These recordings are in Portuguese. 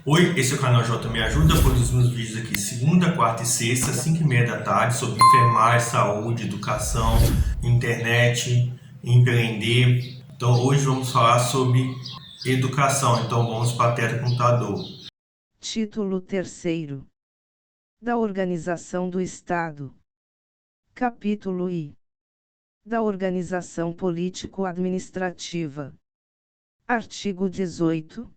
Oi, esse é o canal J Me Ajuda, produzo meus vídeos aqui segunda, quarta e sexta, 5h30 da tarde, sobre enfermagem, saúde, educação, internet, empreender. Então hoje vamos falar sobre educação, então vamos para a tela do computador. Título 3º. Da Organização do Estado. Capítulo I. Da Organização Político-Administrativa. Artigo 18.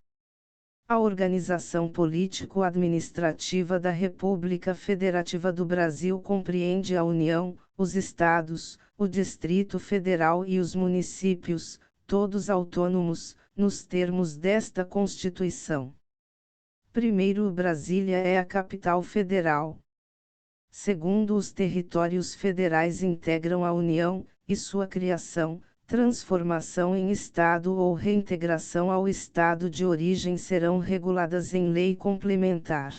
A organização político-administrativa da República Federativa do Brasil compreende a União, os Estados, o Distrito Federal e os municípios, todos autônomos, nos termos desta Constituição. Primeiro, Brasília é a capital federal. Segundo, os territórios federais integram a União, e sua criação, transformação em Estado ou reintegração ao Estado de origem serão reguladas em lei complementar.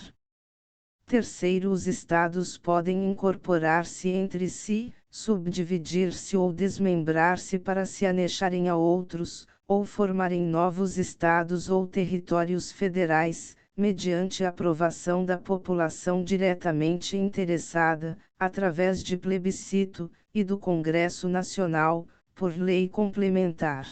Terceiro, os Estados podem incorporar-se entre si, subdividir-se ou desmembrar-se para se anexarem a outros, ou formarem novos Estados ou territórios federais, mediante aprovação da população diretamente interessada, através de plebiscito, e do Congresso Nacional, por lei complementar.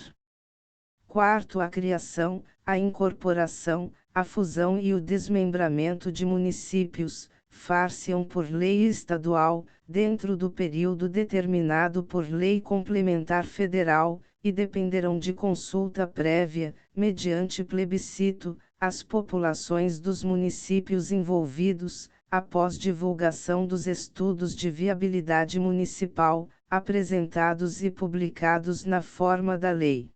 Quarto, a criação, a incorporação, a fusão e o desmembramento de municípios, far-se-ão por lei estadual, dentro do período determinado por lei complementar federal, e dependerão de consulta prévia, mediante plebiscito, as populações dos municípios envolvidos, após divulgação dos estudos de viabilidade municipal, apresentados e publicados na forma da lei.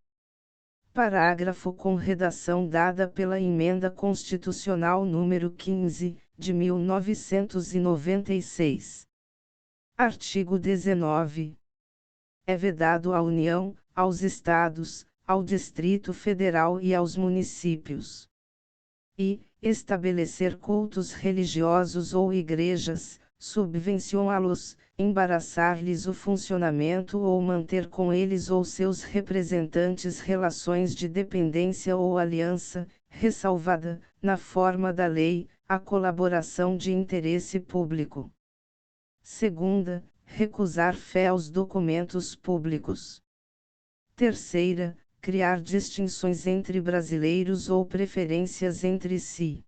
Parágrafo com redação dada pela Emenda Constitucional nº 15, de 1996. Artigo 19. É vedado à União, aos Estados, ao Distrito Federal e aos municípios. E, estabelecer cultos religiosos ou igrejas, subvencioná-los, embaraçar-lhes o funcionamento ou manter com eles ou seus representantes relações de dependência ou aliança, ressalvada, na forma da lei, a colaboração de interesse público. Segunda, recusar fé aos documentos públicos. Terceira, criar distinções entre brasileiros ou preferências entre si.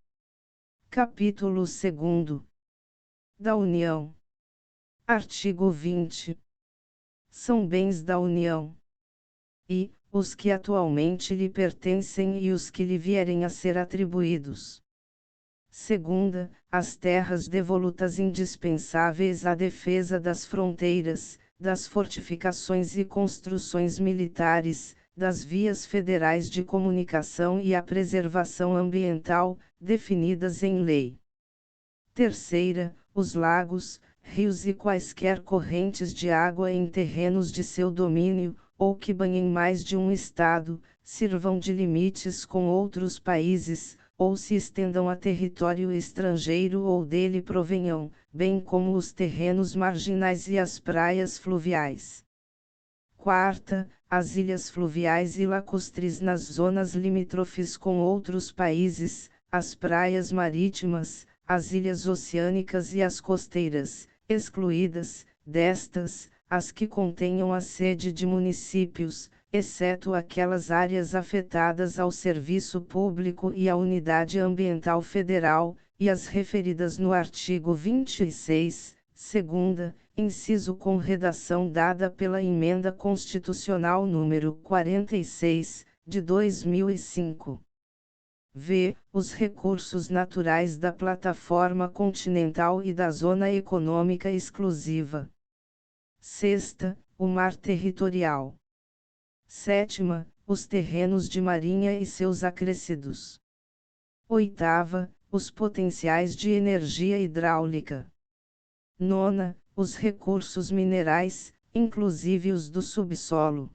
Capítulo 2. Da União. Artigo 20. São bens da União. E, os que atualmente lhe pertencem e os que lhe vierem a ser atribuídos. Segunda, as terras devolutas indispensáveis à defesa das fronteiras, das fortificações e construções militares, das vias federais de comunicação e à preservação ambiental, definidas em lei. Terceira, os lagos, rios e quaisquer correntes de água em terrenos de seu domínio, ou que banhem mais de um estado, sirvam de limites com outros países, ou se estendam a território estrangeiro ou dele provenham, bem como os terrenos marginais e as praias fluviais. Quarta, as ilhas fluviais e lacustres nas zonas limítrofes com outros países, as praias marítimas, as ilhas oceânicas e as costeiras, excluídas, destas, as que contenham a sede de municípios, exceto aquelas áreas afetadas ao serviço público e à unidade ambiental federal, e as referidas no artigo 26, segunda, inciso com redação dada pela Emenda Constitucional número 46, de 2005. V. Os recursos naturais da plataforma continental e da zona econômica exclusiva. Sexta, o mar territorial. Sétima, os terrenos de marinha e seus acrescidos. Oitava, os potenciais de energia hidráulica. Nona, os recursos minerais, inclusive os do subsolo.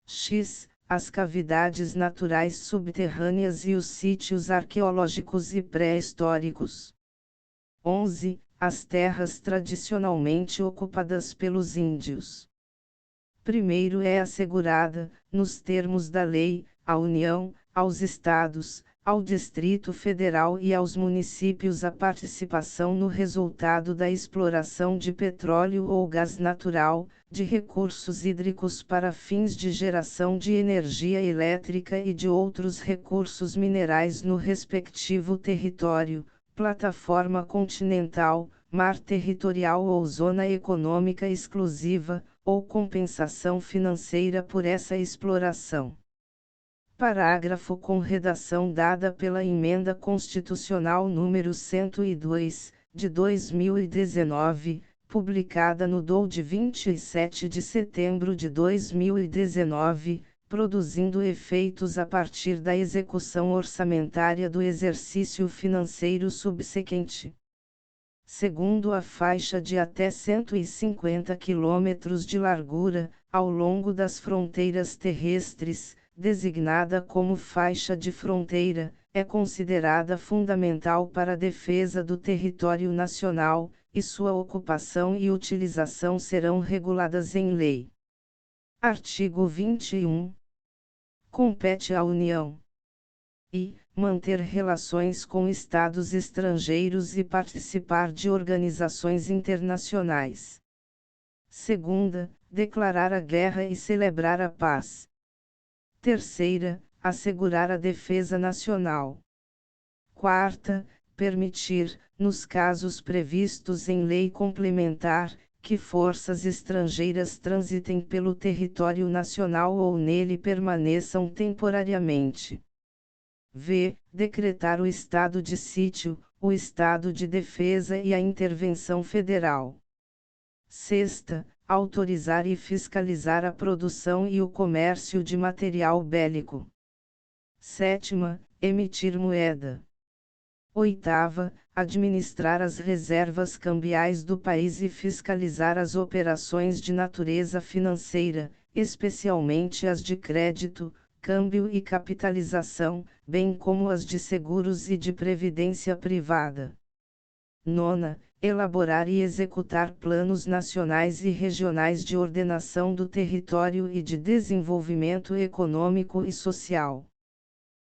X. As cavidades naturais subterrâneas e os sítios arqueológicos e pré-históricos. 11. As terras tradicionalmente ocupadas pelos índios. Primeiro é assegurada, nos termos da lei, à União, aos Estados, ao Distrito Federal e aos municípios a participação no resultado da exploração de petróleo ou gás natural, de recursos hídricos para fins de geração de energia elétrica e de outros recursos minerais no respectivo território, plataforma continental, mar territorial ou zona econômica exclusiva, ou compensação financeira por essa exploração. Parágrafo com redação dada pela Emenda Constitucional número 102, de 2019, publicada no DOU de 27 de setembro de 2019, produzindo efeitos a partir da execução orçamentária do exercício financeiro subsequente. Segundo a faixa de até 150 km de largura, ao longo das fronteiras terrestres, designada como faixa de fronteira, é considerada fundamental para a defesa do território nacional, e sua ocupação e utilização serão reguladas em lei. Artigo 21. Compete à União e manter relações com estados estrangeiros e participar de organizações internacionais. Segunda, declarar a guerra e celebrar a paz. Terceira, assegurar a defesa nacional. Quarta, permitir, nos casos previstos em lei complementar, que forças estrangeiras transitem pelo território nacional ou nele permaneçam temporariamente. V. Decretar o estado de sítio, o estado de defesa e a intervenção federal. Sexta, autorizar e fiscalizar a produção e o comércio de material bélico. Sétima, emitir moeda. Oitava, administrar as reservas cambiais do país e fiscalizar as operações de natureza financeira, especialmente as de crédito, câmbio e capitalização, bem como as de seguros e de previdência privada. Nona, elaborar e executar planos nacionais e regionais de ordenação do território e de desenvolvimento econômico e social.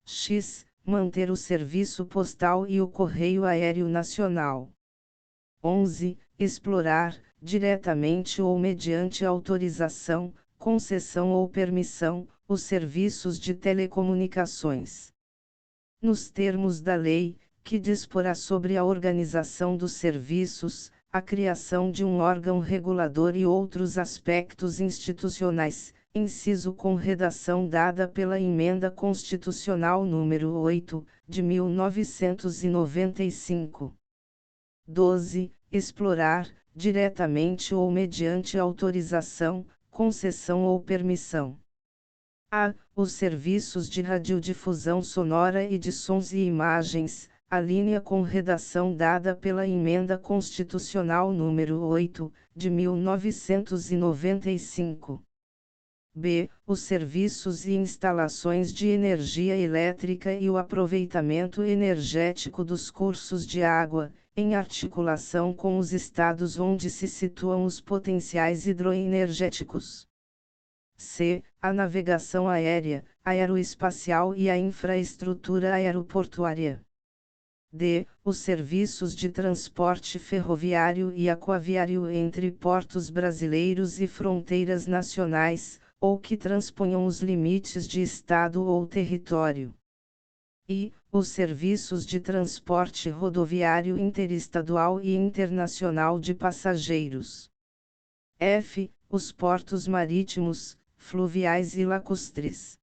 X. Manter o serviço postal e o correio aéreo nacional. 11. Explorar, diretamente ou mediante autorização, concessão ou permissão, os serviços de telecomunicações. Nos termos da lei, que disporá sobre a organização dos serviços, a criação de um órgão regulador e outros aspectos institucionais, inciso com redação dada pela Emenda Constitucional número 8, de 1995. 12. Explorar, diretamente ou mediante autorização, concessão ou permissão. A. Os serviços de radiodifusão sonora e de sons e imagens, a linha com redação dada pela Emenda Constitucional número 8, de 1995. B. Os serviços e instalações de energia elétrica e o aproveitamento energético dos cursos de água, em articulação com os estados onde se situam os potenciais hidroenergéticos. C. A navegação aérea, aeroespacial e a infraestrutura aeroportuária. D. Os serviços de transporte ferroviário e aquaviário entre portos brasileiros e fronteiras nacionais, ou que transponham os limites de estado ou território. I. Os serviços de transporte rodoviário interestadual e internacional de passageiros. F. Os portos marítimos, fluviais e lacustres.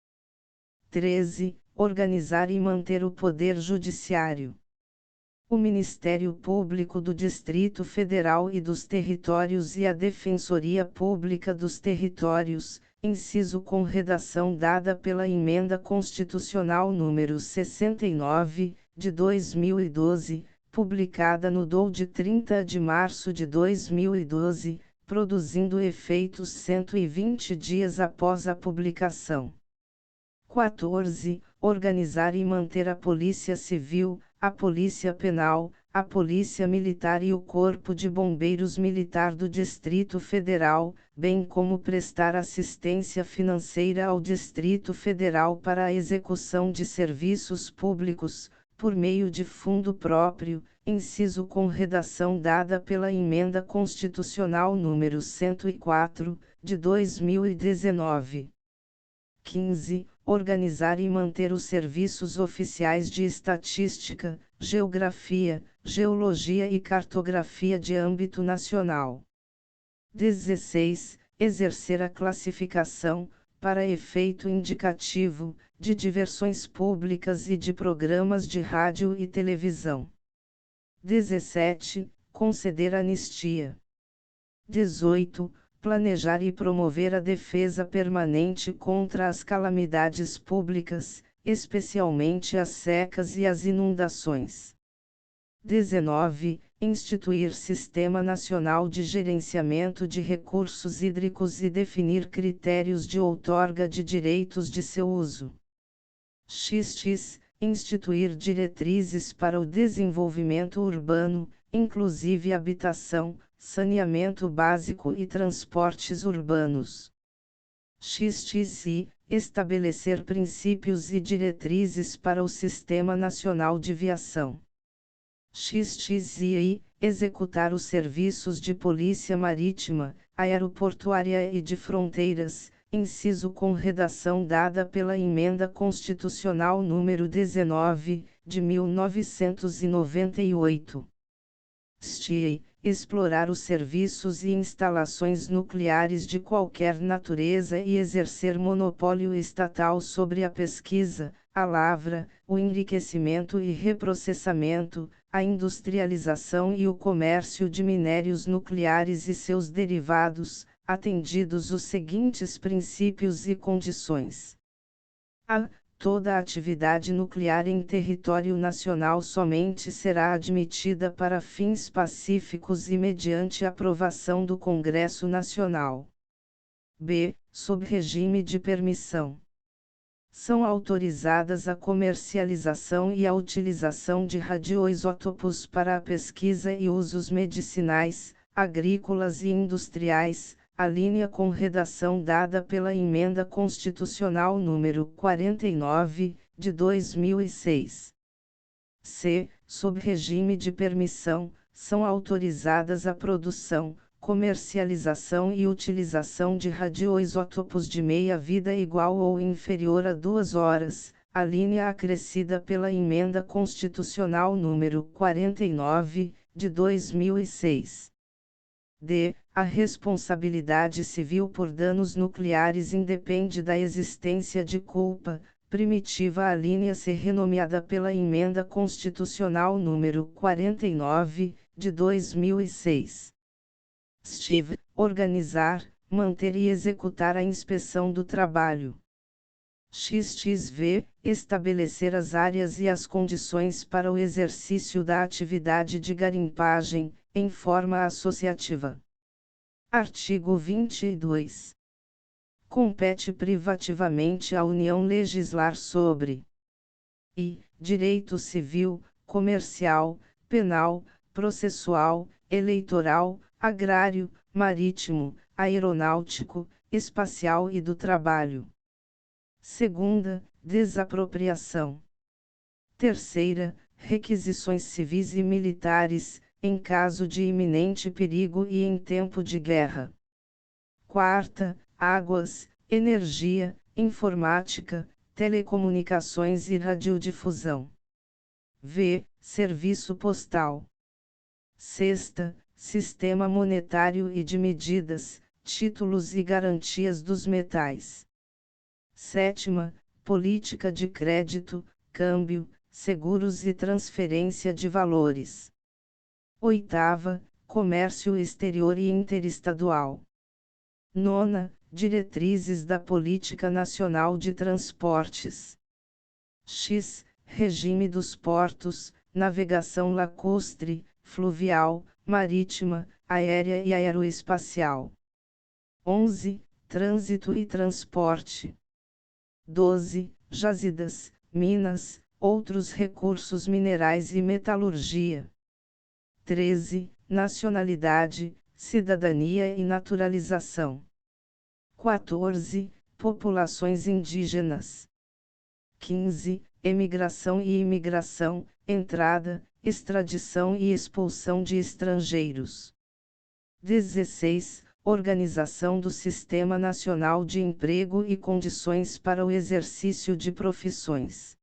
13. Organizar e manter o Poder Judiciário. O Ministério Público do Distrito Federal e dos Territórios e a Defensoria Pública dos Territórios, inciso com redação dada pela Emenda Constitucional número 69, de 2012, publicada no DOU de 30 de março de 2012, produzindo efeitos 120 dias após a publicação. 14. Organizar e manter a Polícia Civil, a Polícia Penal, a Polícia Militar e o Corpo de Bombeiros Militar do Distrito Federal, bem como prestar assistência financeira ao Distrito Federal para a execução de serviços públicos, por meio de fundo próprio, inciso com redação dada pela Emenda Constitucional número 104, de 2019. 15. Organizar e manter os serviços oficiais de estatística, geografia, geologia e cartografia de âmbito nacional. 16. Exercer a classificação, para efeito indicativo, de diversões públicas e de programas de rádio e televisão. 17. Conceder anistia. 18. Planejar e promover a defesa permanente contra as calamidades públicas, especialmente as secas e as inundações. 19. Instituir Sistema Nacional de Gerenciamento de Recursos Hídricos e definir critérios de outorga de direitos de seu uso. XX. Instituir diretrizes para o desenvolvimento urbano, inclusive habitação, saneamento básico e transportes urbanos. XXI. Estabelecer princípios e diretrizes para o Sistema Nacional de Viação. XXI. Executar os serviços de polícia marítima, aeroportuária e de fronteiras, inciso com redação dada pela Emenda Constitucional número 19, de 1998. STI. Explorar os serviços e instalações nucleares de qualquer natureza e exercer monopólio estatal sobre a pesquisa, a lavra, o enriquecimento e reprocessamento, a industrialização e o comércio de minérios nucleares e seus derivados, atendidos os seguintes princípios e condições. A. Toda atividade nuclear em território nacional somente será admitida para fins pacíficos e mediante aprovação do Congresso Nacional. B. Sob regime de permissão. São autorizadas a comercialização e a utilização de radioisótopos para a pesquisa e usos medicinais, agrícolas e industriais, a linha com redação dada pela Emenda Constitucional número 49, de 2006. C. Sob regime de permissão, são autorizadas a produção, comercialização e utilização de radioisótopos de meia-vida igual ou inferior a 2 horas, a linha acrescida pela Emenda Constitucional número 49, de 2006. D. A responsabilidade civil por danos nucleares independe da existência de culpa, primitiva a linha ser renomeada pela Emenda Constitucional número 49, de 2006. STIV. Organizar, manter e executar a inspeção do trabalho. XXV. Estabelecer as áreas e as condições para o exercício da atividade de garimpagem, em forma associativa. Artigo 22. Compete privativamente à União legislar sobre i. Direito civil, comercial, penal, processual, eleitoral, agrário, marítimo, aeronáutico, espacial e do trabalho. Segunda, desapropriação. Terceira, requisições civis e militares, em caso de iminente perigo e em tempo de guerra. Quarta, águas, energia, informática, telecomunicações e radiodifusão. V. Serviço postal. Sexta, sistema monetário e de medidas, títulos e garantias dos metais. Sétima, política de crédito, câmbio, seguros e transferência de valores. Oitava, comércio exterior e interestadual. Nona, diretrizes da Política Nacional de Transportes. X. Regime dos portos, navegação lacustre, fluvial, marítima, aérea e aeroespacial. 11. Trânsito e transporte. 12. Jazidas, minas, outros recursos minerais e metalurgia. 13. Nacionalidade, cidadania e naturalização. 14. Populações indígenas. 15. Emigração e imigração, entrada, extradição e expulsão de estrangeiros. 16. Organização do Sistema Nacional de Emprego e condições para o exercício de profissões.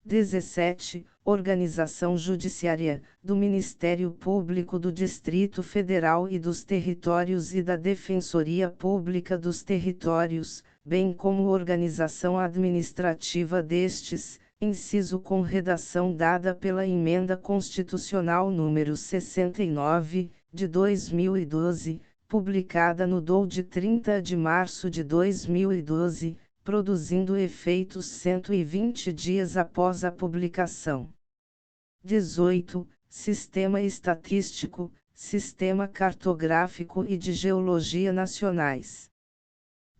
17. Organização judiciária, do Ministério Público do Distrito Federal e dos Territórios e da Defensoria Pública dos Territórios, bem como organização administrativa destes, inciso com redação dada pela Emenda Constitucional número 69, de 2012, publicada no DOU de 30 de março de 2012, produzindo efeitos 120 dias após a publicação. 18. Sistema Estatístico, Sistema Cartográfico e de Geologia Nacionais.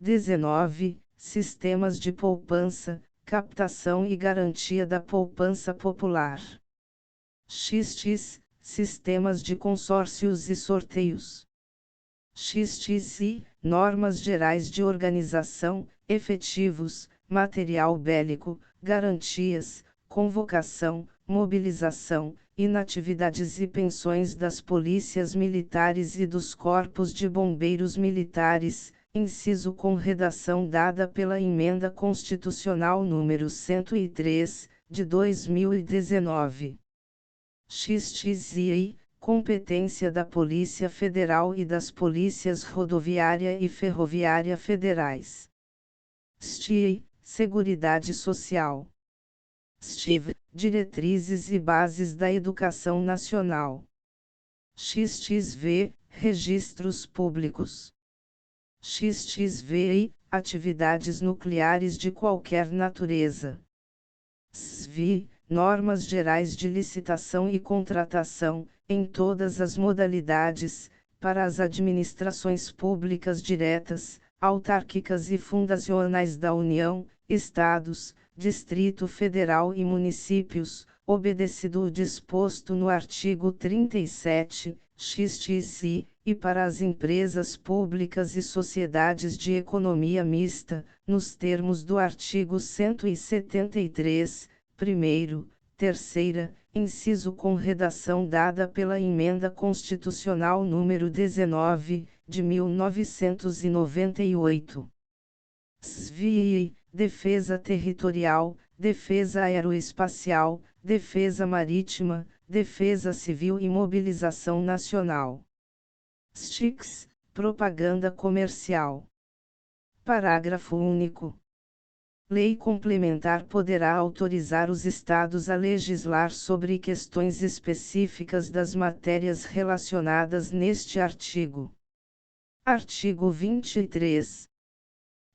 19. Sistemas de poupança, captação e garantia da poupança popular. XX. Sistemas de consórcios e sorteios. XXI. Normas gerais de organização, efetivos, material bélico, garantias, convocação, mobilização, inatividades e pensões das polícias militares e dos corpos de bombeiros militares, inciso com redação dada pela Emenda Constitucional número 103, de 2019. XXI. Competência da Polícia Federal e das Polícias Rodoviária e Ferroviária Federais. STI, Seguridade Social. STIV, Diretrizes e Bases da Educação Nacional. XXV, Registros Públicos. XXVI, Atividades nucleares de qualquer natureza. SVI, Normas gerais de licitação e contratação, em todas as modalidades, para as administrações públicas diretas, autárquicas e fundacionais da União, Estados, Distrito Federal e municípios, obedecido o disposto no artigo 37, XXI, e para as empresas públicas e sociedades de economia mista, nos termos do artigo 173, primeiro, terceira, inciso com redação dada pela Emenda Constitucional número 19, de 1998. SVI, Defesa Territorial, Defesa Aeroespacial, Defesa Marítima, Defesa Civil e Mobilização Nacional. STICS, Propaganda Comercial. Parágrafo único. Lei complementar poderá autorizar os Estados a legislar sobre questões específicas das matérias relacionadas neste artigo. Artigo 23.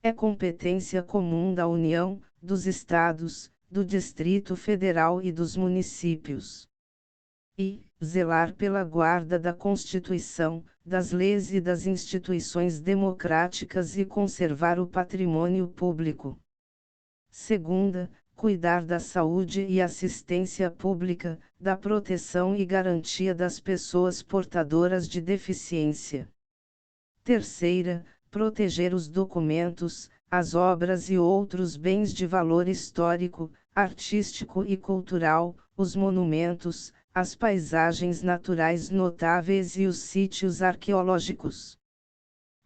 É competência comum da União, dos Estados, do Distrito Federal e dos municípios. E, zelar pela guarda da Constituição, das leis e das instituições democráticas e conservar o patrimônio público. Segunda, cuidar da saúde e assistência pública, da proteção e garantia das pessoas portadoras de deficiência. Terceira, proteger os documentos, as obras e outros bens de valor histórico, artístico e cultural, os monumentos, as paisagens naturais notáveis e os sítios arqueológicos.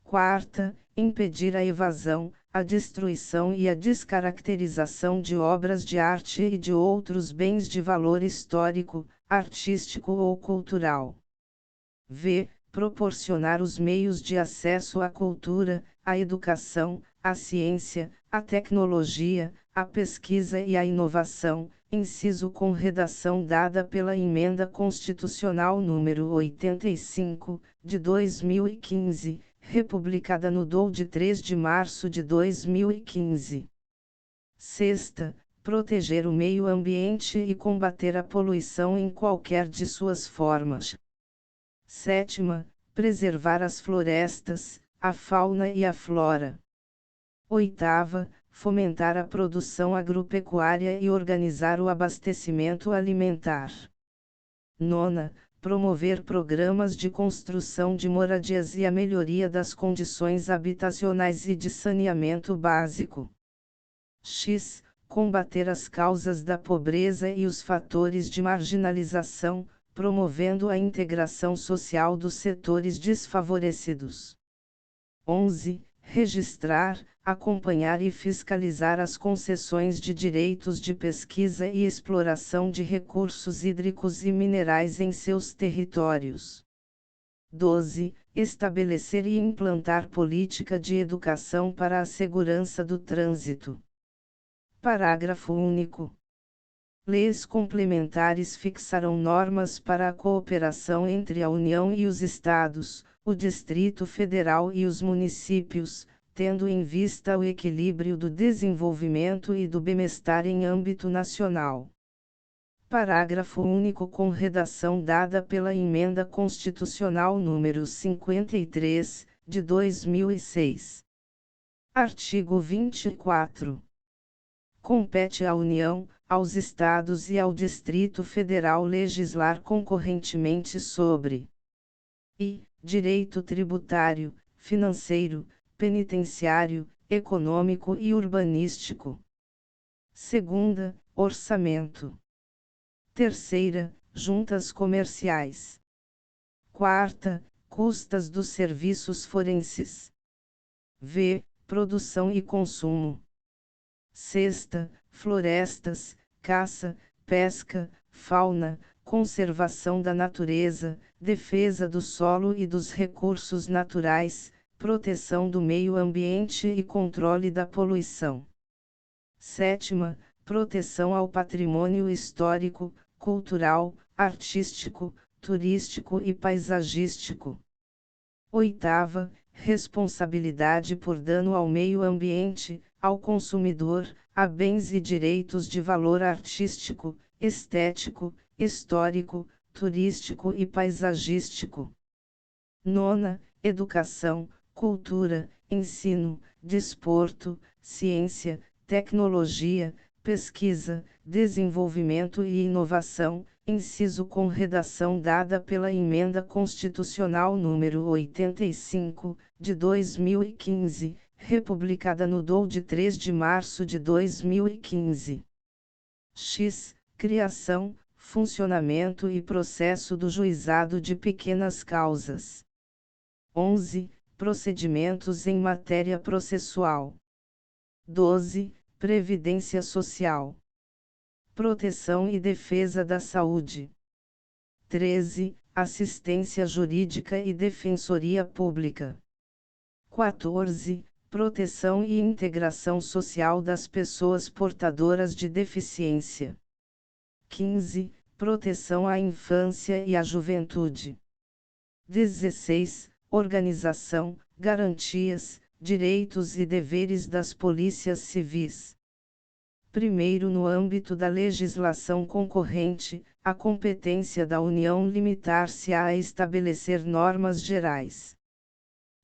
Quarta, impedir a evasão, a destruição e a descaracterização de obras de arte e de outros bens de valor histórico, artístico ou cultural. V. Proporcionar os meios de acesso à cultura, à educação, à ciência, à tecnologia, à pesquisa e à inovação, inciso com redação dada pela Emenda Constitucional número 85, de 2015, republicada no DOU de 3 de março de 2015. Sexta, proteger o meio ambiente e combater a poluição em qualquer de suas formas. Sétima, preservar as florestas, a fauna e a flora. Oitava, fomentar a produção agropecuária e organizar o abastecimento alimentar. Nona, promover programas de construção de moradias e a melhoria das condições habitacionais e de saneamento básico. X. Combater as causas da pobreza e os fatores de marginalização, promovendo a integração social dos setores desfavorecidos. 11. Registrar, acompanhar e fiscalizar as concessões de direitos de pesquisa e exploração de recursos hídricos e minerais em seus territórios. 12. Estabelecer e implantar política de educação para a segurança do trânsito. Parágrafo único. Leis complementares fixarão normas para a cooperação entre a União e os Estados, o Distrito Federal e os municípios, tendo em vista o equilíbrio do desenvolvimento e do bem-estar em âmbito nacional. Parágrafo único com redação dada pela Emenda Constitucional número 53, de 2006. Artigo 24. Compete à União, aos Estados e ao Distrito Federal legislar concorrentemente sobre i. Direito tributário, financeiro, penitenciário, econômico e urbanístico. Segunda, orçamento. Terceira, juntas comerciais. Quarta, custas dos serviços forenses. V. Produção e consumo. Sexta, florestas, caça, pesca, fauna, conservação da natureza, defesa do solo e dos recursos naturais, proteção do meio ambiente e controle da poluição. Sétima, proteção ao patrimônio histórico, cultural, artístico, turístico e paisagístico. Oitava, responsabilidade por dano ao meio ambiente, ao consumidor, a bens e direitos de valor artístico, estético, histórico, turístico e paisagístico. Nona, educação, cultura, ensino, desporto, ciência, tecnologia, pesquisa, desenvolvimento e inovação, inciso com redação dada pela Emenda Constitucional número 85, de 2015, republicada no DOU de 3 de março de 2015. X. Criação, funcionamento e processo do Juizado de Pequenas Causas. 11. Procedimentos em matéria processual. 12. Previdência Social. Proteção e defesa da saúde. 13. Assistência jurídica e defensoria pública. 14. Proteção e integração social das pessoas portadoras de deficiência. 15. Proteção à infância e à juventude. 16. Organização, garantias, direitos e deveres das polícias civis. Primeiro, no âmbito da legislação concorrente, a competência da União limitar-se-á a estabelecer normas gerais.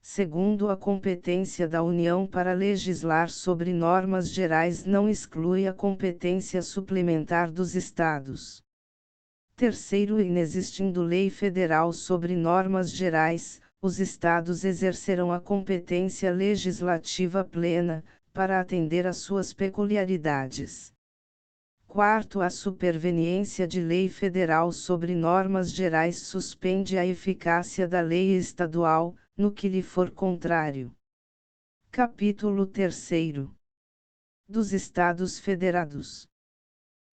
Segundo, a competência da União para legislar sobre normas gerais não exclui a competência suplementar dos Estados. Terceiro, inexistindo lei federal sobre normas gerais, os Estados exercerão a competência legislativa plena, para atender às suas peculiaridades. Quarto, a superveniência de lei federal sobre normas gerais suspende a eficácia da lei estadual, no que lhe for contrário. Capítulo 3. Dos Estados Federados.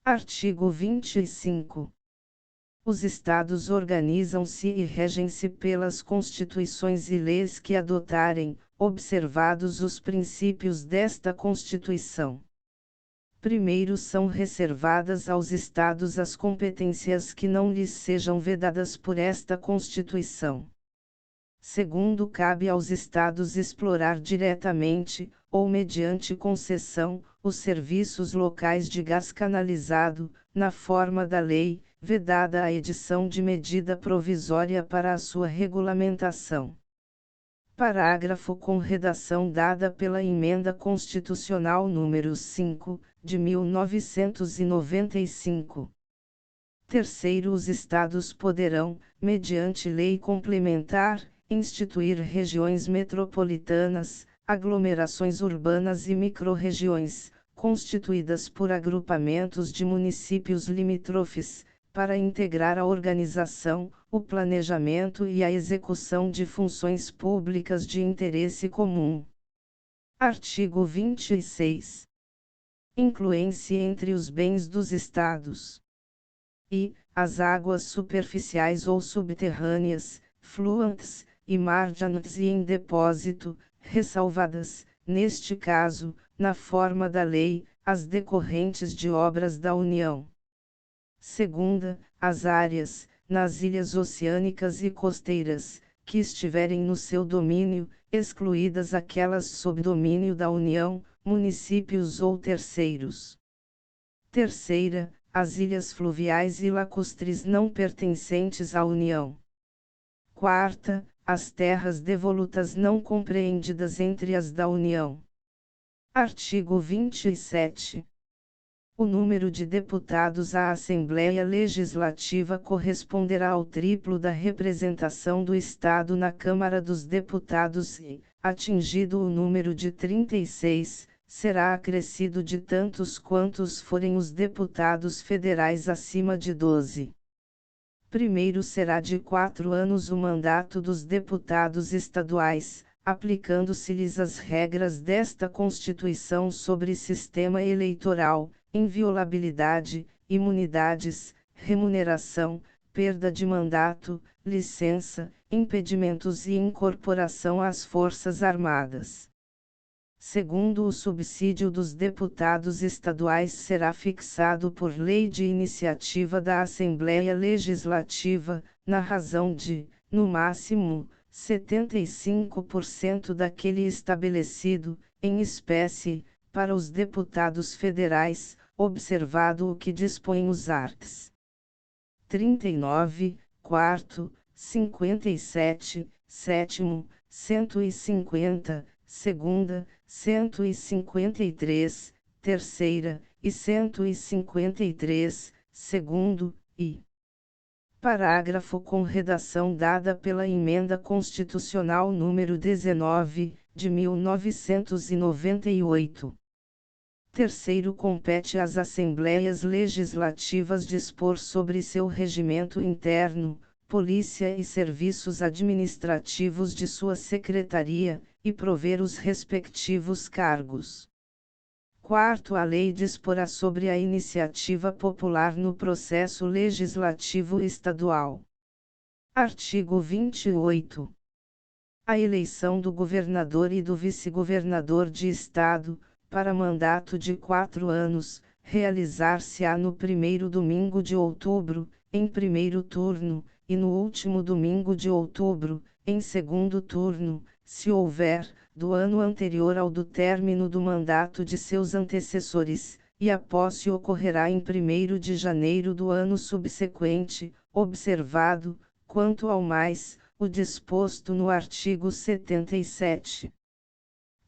Artigo 25. Os Estados organizam-se e regem-se pelas constituições e leis que adotarem, observados os princípios desta Constituição. Primeiro, são reservadas aos Estados as competências que não lhes sejam vedadas por esta Constituição. Segundo, cabe aos Estados explorar diretamente, ou mediante concessão, os serviços locais de gás canalizado, na forma da lei, vedada a edição de medida provisória para a sua regulamentação. Parágrafo com redação dada pela Emenda Constitucional número 5, de 1995. Terceiro, os estados poderão, mediante lei complementar, instituir regiões metropolitanas, aglomerações urbanas e microrregiões, constituídas por agrupamentos de municípios limítrofes, para integrar a organização, o planejamento e a execução de funções públicas de interesse comum. Artigo 26. Incluem-se entre os bens dos estados e as águas superficiais ou subterrâneas, fluentes, e marginantes e em depósito, ressalvadas, neste caso, na forma da lei, as decorrentes de obras da União. Segunda, as áreas, nas ilhas oceânicas e costeiras, que estiverem no seu domínio, excluídas aquelas sob domínio da União, municípios ou terceiros. Terceira, as ilhas fluviais e lacustres não pertencentes à União. Quarta, as terras devolutas não compreendidas entre as da União. Artigo 27. O número de deputados à Assembleia Legislativa corresponderá ao triplo da representação do Estado na Câmara dos Deputados e, atingido o número de 36, será acrescido de tantos quantos forem os deputados federais acima de 12. Primeiro será de 4 anos o mandato dos deputados estaduais, aplicando-se-lhes as regras desta Constituição sobre sistema eleitoral, inviolabilidade, imunidades, remuneração, perda de mandato, licença, impedimentos e incorporação às Forças Armadas. Segundo, o subsídio dos deputados estaduais será fixado por lei de iniciativa da Assembleia Legislativa, na razão de, no máximo, 75% daquele estabelecido, em espécie, para os deputados federais, observado o que dispõem os arts. 39, 4º, 57, 7º, 150, 2ª, 153, 3ª, e 153, 2º, e parágrafo com redação dada pela Emenda Constitucional número 19, de 1998. Terceiro, compete às Assembleias Legislativas dispor sobre seu regimento interno, polícia e serviços administrativos de sua secretaria, e prover os respectivos cargos. Quarto, a lei disporá sobre a iniciativa popular no processo legislativo estadual. Artigo 28. A eleição do governador e do vice-governador de estado, para mandato de 4 anos, realizar-se-á no primeiro domingo de outubro, em primeiro turno, e no último domingo de outubro, em segundo turno, se houver, do ano anterior ao do término do mandato de seus antecessores, e a posse ocorrerá em 1º de janeiro do ano subsequente, observado, quanto ao mais, o disposto no artigo 77.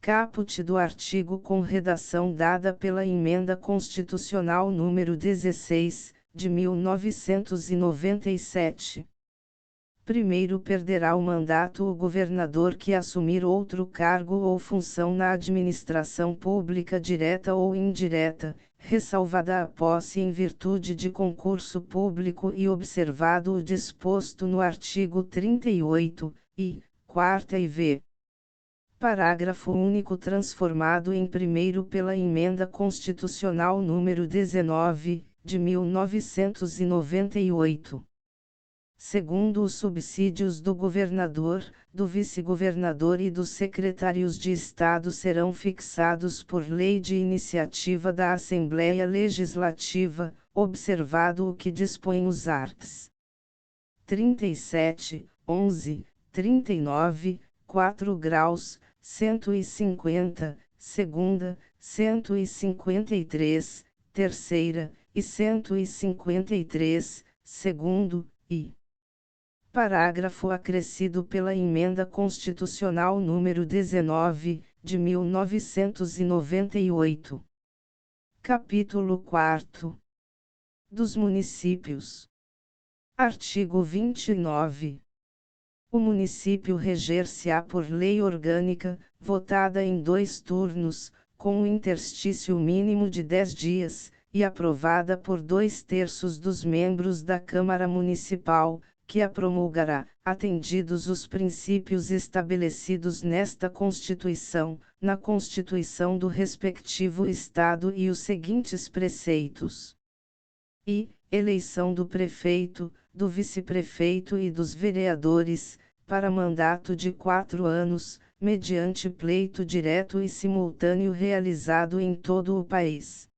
Caput do artigo com redação dada pela Emenda Constitucional número 16, de 1997. Primeiro perderá o mandato o governador que assumir outro cargo ou função na administração pública direta ou indireta, ressalvada a posse em virtude de concurso público e observado o disposto no artigo 38, e, 4ª e v. Parágrafo único transformado em primeiro pela Emenda Constitucional número 19, de 1998. Segundo, os subsídios do governador, do vice-governador e dos secretários de Estado serão fixados por lei de iniciativa da Assembleia Legislativa, observado o que dispõem os arts. 37, 11, 39, 4 graus, 150, 2ª, 153, 3ª, e 153, 2º, e parágrafo acrescido pela Emenda Constitucional número 19, de 1998. Capítulo 4. Dos municípios. Artigo 29. O município reger-se-á por lei orgânica, votada em 2 turnos, com um interstício mínimo de 10 dias, e aprovada por 2/3 dos membros da Câmara Municipal, que a promulgará, atendidos os princípios estabelecidos nesta Constituição, na Constituição do respectivo Estado e os seguintes preceitos. Eleição do prefeito, do vice-prefeito e dos vereadores, para mandato de 4 anos, mediante pleito direto e simultâneo realizado em todo o país.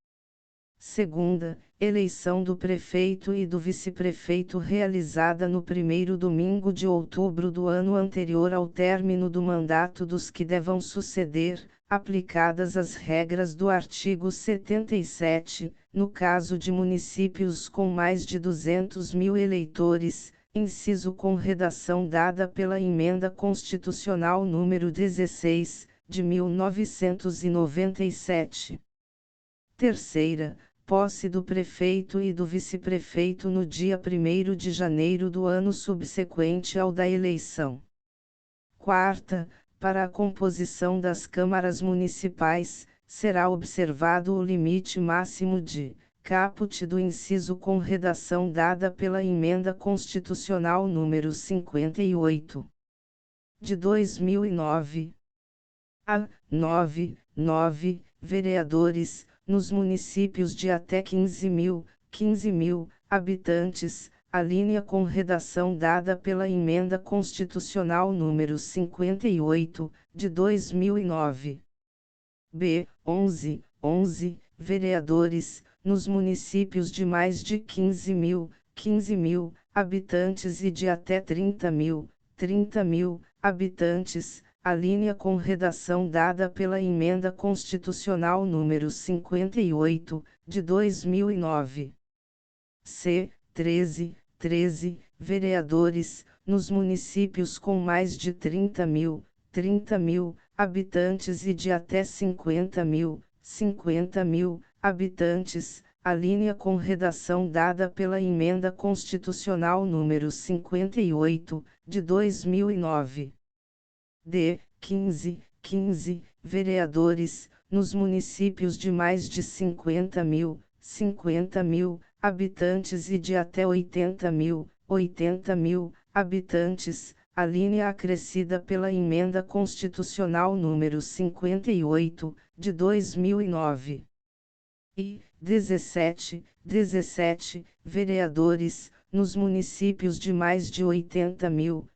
Segunda, eleição do prefeito e do vice-prefeito realizada no primeiro domingo de outubro do ano anterior ao término do mandato dos que devam suceder, aplicadas as regras do artigo 77, no caso de municípios com mais de 200.000 eleitores, inciso com redação dada pela Emenda Constitucional número 16, de 1997. Terceira, posse do prefeito e do vice-prefeito no dia 1º de janeiro do ano subsequente ao da eleição. Quarta, para a composição das câmaras municipais, será observado o limite máximo de caput do inciso com redação dada pela Emenda Constitucional número 58. De 2009. A. 9 vereadores, nos municípios de até 15.000 habitantes, a linha com redação dada pela Emenda Constitucional número 58, de 2009. B. 11 vereadores, nos municípios de mais de 15.000 habitantes e de até 30.000 habitantes, a linha com redação dada pela Emenda Constitucional número 58, de 2009. C. 13 vereadores, nos municípios com mais de 30.000 habitantes e de até 50.000 habitantes, a linha com redação dada pela Emenda Constitucional número 58, de 2009. D. 15 vereadores, nos municípios de mais de 50.000 habitantes e de até 80.000 habitantes, a linha acrescida pela Emenda Constitucional número 58, de 2009. E 17 vereadores, nos municípios de mais de 80.000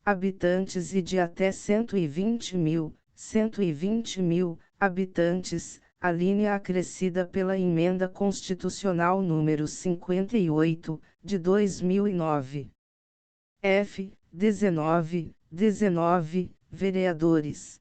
habitantes e de até 120.000 habitantes, a linha acrescida pela Emenda Constitucional número 58, de 2009. F. 19 vereadores,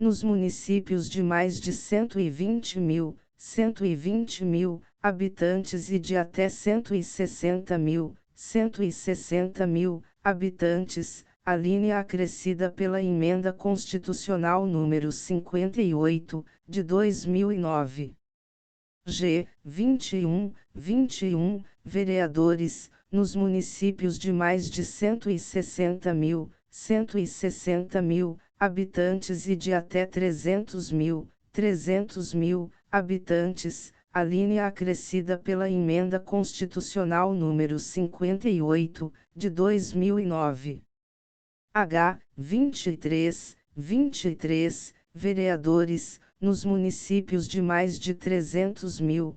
nos municípios de mais de 120.000 habitantes e de até 160.000 habitantes, a linha acrescida pela Emenda Constitucional número 58, de 2009. G. 21 vereadores, nos municípios de mais de 160.000 habitantes e de até 300.000 habitantes, a linha acrescida pela Emenda Constitucional número 58, de 2009. H. 23 vereadores, nos municípios de mais de 300.000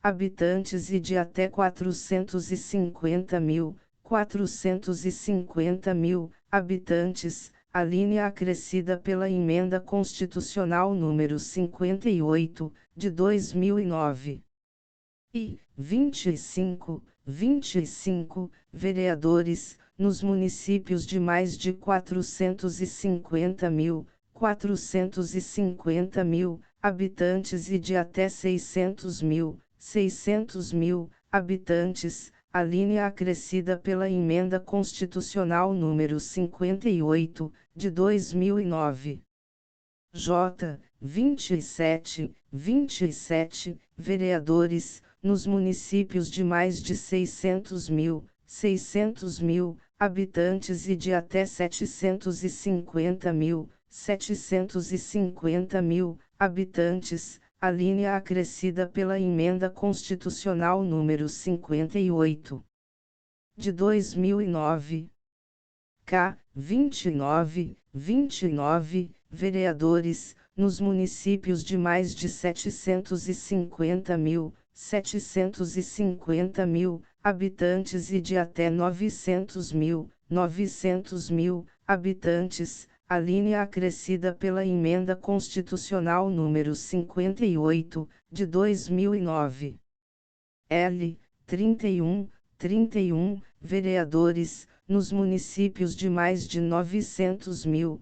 habitantes e de até 450.000 habitantes, a linha acrescida pela Emenda Constitucional número 58, de 2009. E 25 vereadores, nos municípios de mais de 450.000 habitantes e de até 600.000 habitantes, a linha acrescida pela Emenda Constitucional número 58, de 2009. J. 27 vereadores, nos municípios de mais de 600 mil habitantes e de até 750 mil habitantes, a linha acrescida pela Emenda Constitucional número 58 de 2009. K. 29, vereadores, nos municípios de mais de 750 mil habitantes e de até 900 mil habitantes, a linha acrescida pela Emenda Constitucional número 58, de 2009. L. 31, vereadores, nos municípios de mais de 900 mil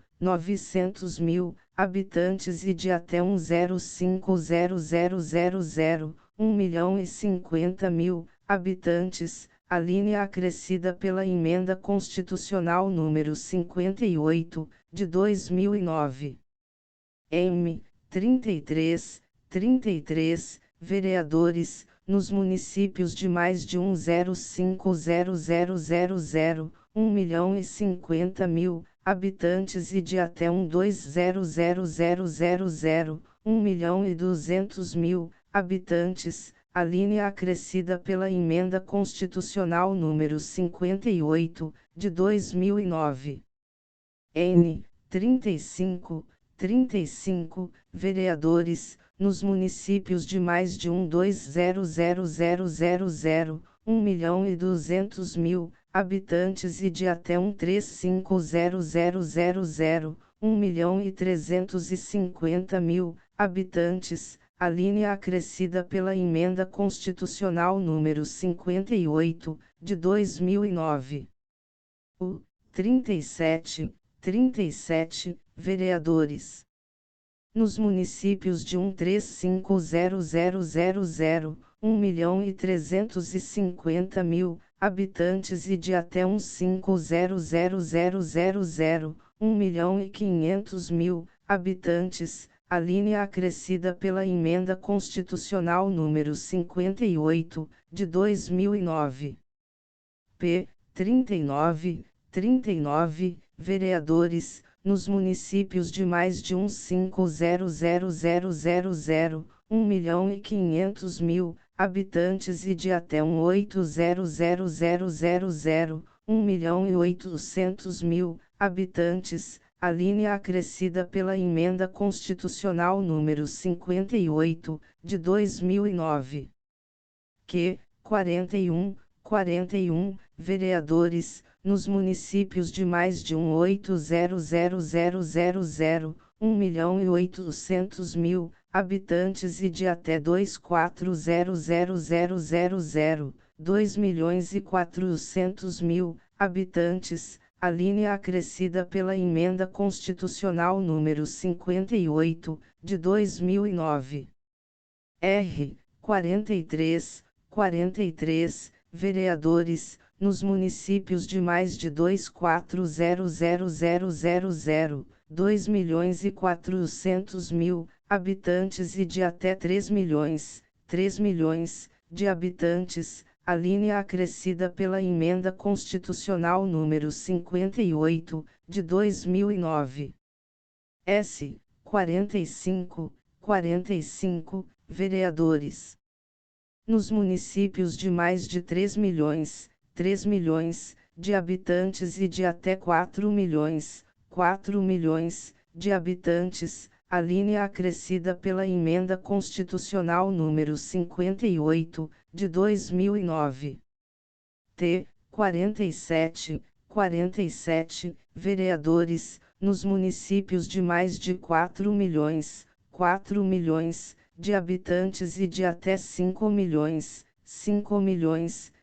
habitantes e de até 1.050.000 habitantes, a linha acrescida pela Emenda Constitucional número 58, de 2009. M. 33, vereadores, nos municípios de mais de 1.050.000 habitantes e de até 1.200.000 habitantes, a linha acrescida pela Emenda Constitucional número 58, de 2009. N. 35, vereadores, nos municípios de mais de 1.200.000 habitantes e de até 1.350.000 habitantes, a linha acrescida pela Emenda Constitucional número 58, de 2009. U. 37, vereadores, nos municípios de 1.350.000, 1.350.000 habitantes e de até 1.500.000, 1.500.000 habitantes, a linha acrescida pela Emenda Constitucional número 58, de 2009. P. 39, vereadores, nos municípios de mais de 1.500.000, 1.500.000 habitantes e de até 1.800.000, 1.800.000 habitantes, a linha acrescida pela Emenda Constitucional número 58, de 2009. Q. 41, vereadores, nos municípios de mais de 1.800.000, 1.800.000 habitantes e de até 2.400.000, 2.400.000 habitantes, a linha acrescida pela Emenda Constitucional número 58, de 2009. R. 43, vereadores, nos municípios de mais de 2.400.000, 2.400.000 habitantes e de até 3 milhões de habitantes, a linha acrescida pela Emenda Constitucional número 58, de 2009. S. 45, vereadores, nos municípios de mais de 3 milhões de habitantes e de até 4 milhões de habitantes, a linha acrescida pela Emenda Constitucional número 58, de 2009. T. 47, vereadores, nos municípios de mais de 4 milhões de habitantes e de até 5 milhões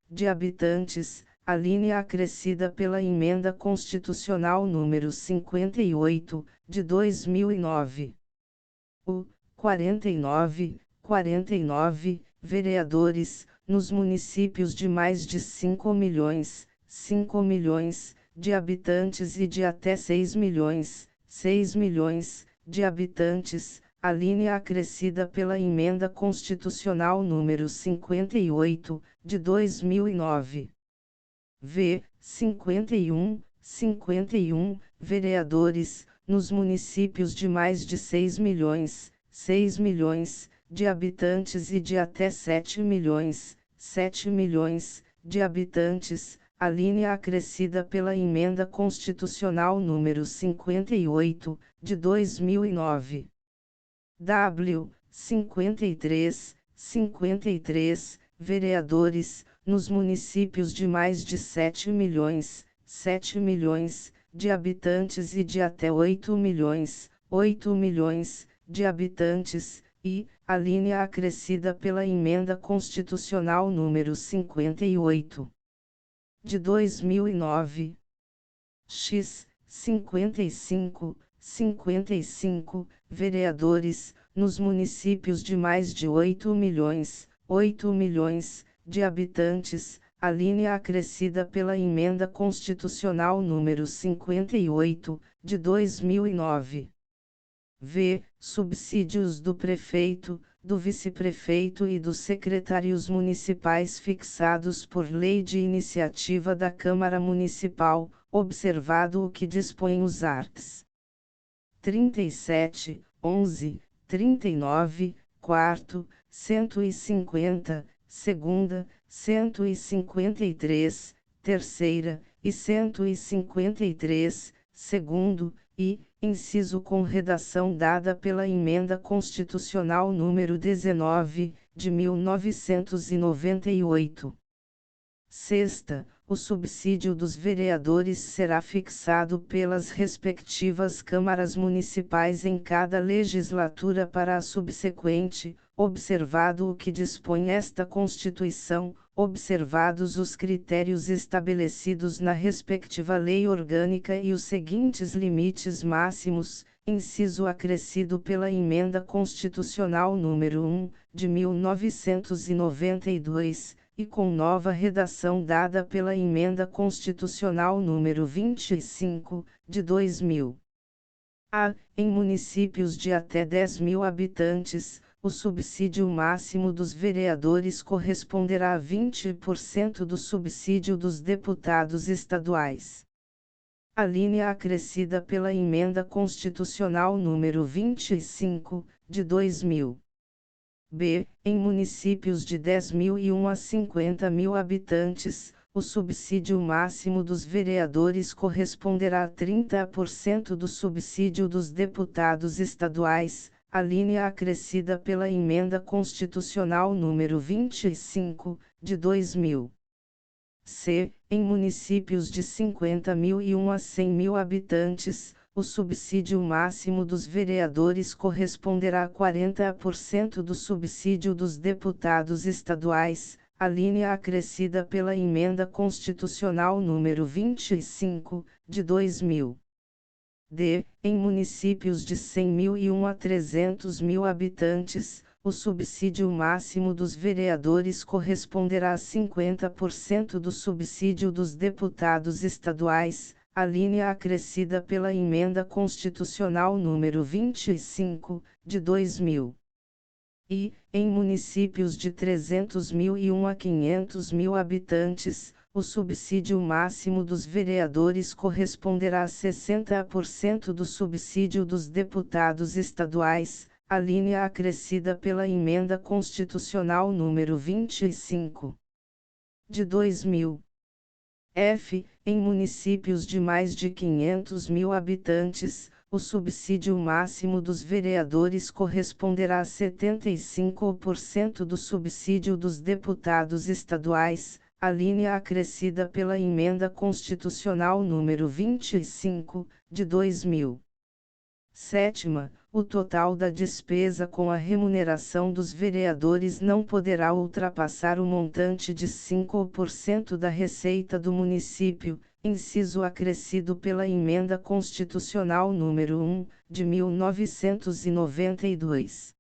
de habitantes, a linha acrescida pela Emenda Constitucional número 58, de 2009. O. 49, vereadores, nos municípios de mais de 5 milhões de habitantes e de até 6 milhões de habitantes, a linha acrescida pela Emenda Constitucional número 58, de 2009. V. 51, vereadores, nos municípios de mais de 6 milhões de habitantes e de até 7 milhões de habitantes, a linha acrescida pela Emenda Constitucional número 58, de 2009. W. 53, vereadores, nos municípios de mais de 7 milhões de habitantes e de até 8 milhões de habitantes, e, a linha acrescida pela Emenda Constitucional número 58, de 2009. X. 55, vereadores, nos municípios de mais de 8 milhões de habitantes, a linha acrescida pela Emenda Constitucional número 58, de 2009. V. Subsídios do prefeito, do vice-prefeito e dos secretários municipais fixados por lei de iniciativa da Câmara Municipal, observado o que dispõem os arts. 37, 11, 39, 4, 150, segunda, 153, terceira, e 153, segundo, e, inciso com redação dada pela Emenda Constitucional número 19, de 1998. Sexta, o subsídio dos vereadores será fixado pelas respectivas câmaras municipais em cada legislatura para a subsequente, observado o que dispõe esta Constituição, observados os critérios estabelecidos na respectiva lei orgânica e os seguintes limites máximos, inciso acrescido pela Emenda Constitucional número 1, de 1992, e com nova redação dada pela Emenda Constitucional número 25, de 2000. A. Em municípios de até 10 mil habitantes, o subsídio máximo dos vereadores corresponderá a 20% do subsídio dos deputados estaduais. A linha acrescida pela Emenda Constitucional número 25, de 2000. B. Em municípios de 10.001 a 50 mil habitantes, o subsídio máximo dos vereadores corresponderá a 30% do subsídio dos deputados estaduais, a linha acrescida pela Emenda Constitucional número 25, de 2000. C. Em municípios de 50.001 a 100 mil habitantes, o subsídio máximo dos vereadores corresponderá a 40% do subsídio dos deputados estaduais, a linha acrescida pela Emenda Constitucional número 25, de 2000. D. Em municípios de 100.001 a 300 mil habitantes, o subsídio máximo dos vereadores corresponderá a 50% do subsídio dos deputados estaduais, a linha acrescida pela Emenda Constitucional número 25, de 2000. E, em municípios de 300.001 a 500 mil habitantes, o subsídio máximo dos vereadores corresponderá a 60% do subsídio dos deputados estaduais, a linha acrescida pela Emenda Constitucional número 25, de 2000. F. Em municípios de mais de 500 mil habitantes, o subsídio máximo dos vereadores corresponderá a 75% do subsídio dos deputados estaduais, a linha acrescida pela Emenda Constitucional número 25, de 2000. Sétima, o total da despesa com a remuneração dos vereadores não poderá ultrapassar o montante de 5% da receita do município, inciso acrescido pela Emenda Constitucional número 1, de 1992.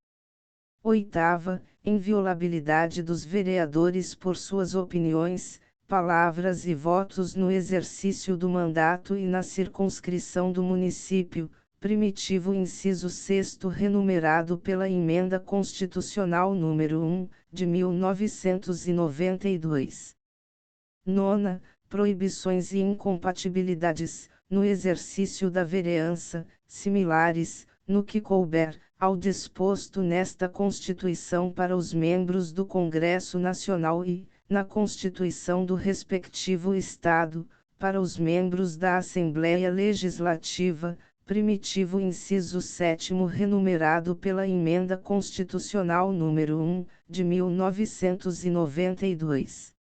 Oitava, inviolabilidade dos vereadores por suas opiniões, palavras e votos no exercício do mandato e na circunscrição do município, primitivo inciso 6º renumerado pela Emenda Constitucional número 1, de 1992. Nona, proibições e incompatibilidades, no exercício da vereança, similares, no que couber, ao disposto nesta Constituição para os membros do Congresso Nacional e, na Constituição do respectivo Estado, para os membros da Assembleia Legislativa, primitivo inciso 7º renumerado pela Emenda Constitucional número 1, de 1992.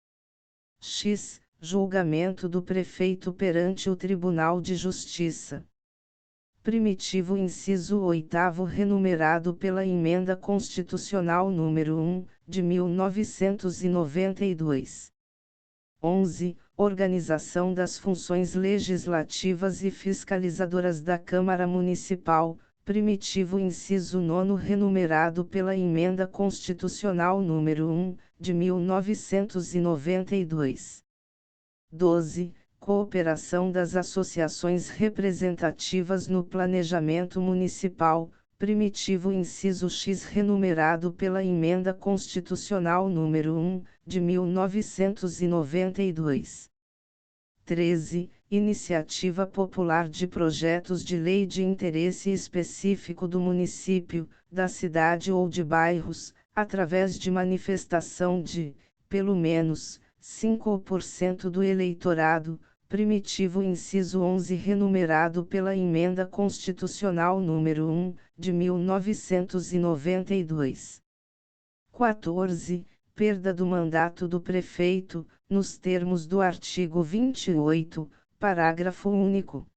X. Julgamento do prefeito perante o Tribunal de Justiça. Primitivo inciso 8º renumerado pela Emenda Constitucional número 1, de 1992. 11. Organização das funções legislativas e fiscalizadoras da Câmara Municipal, primitivo inciso 9º renumerado pela Emenda Constitucional número 1, de 1992. 12. Cooperação das associações representativas no planejamento municipal, primitivo inciso X renumerado pela Emenda Constitucional número 1, de 1992. 13. Iniciativa popular de projetos de lei de interesse específico do município, da cidade ou de bairros, através de manifestação de, pelo menos, 5% do eleitorado, primitivo inciso 11 renumerado pela Emenda Constitucional número 1, de 1992. 14. Perda do mandato do prefeito, nos termos do artigo 28, parágrafo único.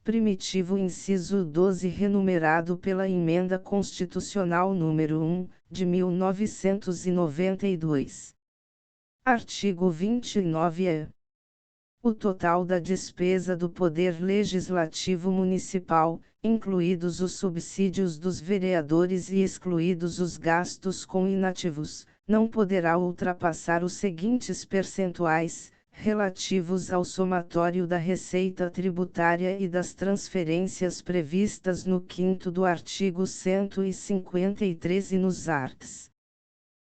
Primitivo inciso 12 renumerado pela Emenda Constitucional número 1, de 1992. Artigo 29-E. O total da despesa do Poder Legislativo Municipal, incluídos os subsídios dos vereadores e excluídos os gastos com inativos, não poderá ultrapassar os seguintes percentuais, relativos ao somatório da receita tributária e das transferências previstas no 5º do artigo 153 e nos arts.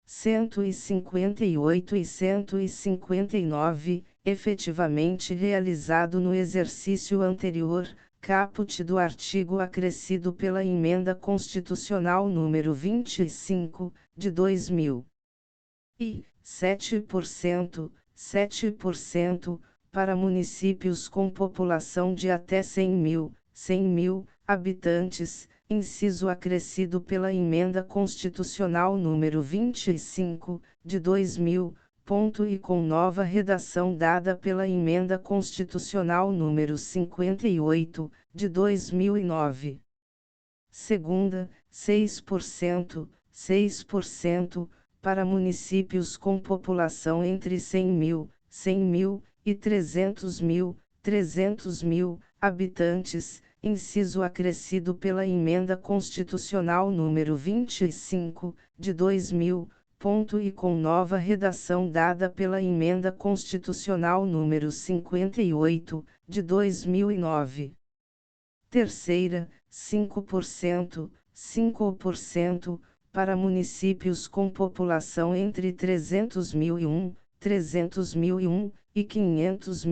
158 e 159, efetivamente realizado no exercício anterior, caput do artigo acrescido pela Emenda Constitucional número 25, de 2000. E 7%, para municípios com população de até 100 mil habitantes, inciso acrescido pela Emenda Constitucional número 25, de 2000, e com nova redação dada pela Emenda Constitucional número 58, de 2009. Segunda, 6%, para municípios com população entre 100 mil e 300 mil habitantes, inciso acrescido pela Emenda Constitucional número 25, de 2000, e com nova redação dada pela Emenda Constitucional número 58, de 2009. Terceira, 5%, para municípios com população entre 300.001 e 500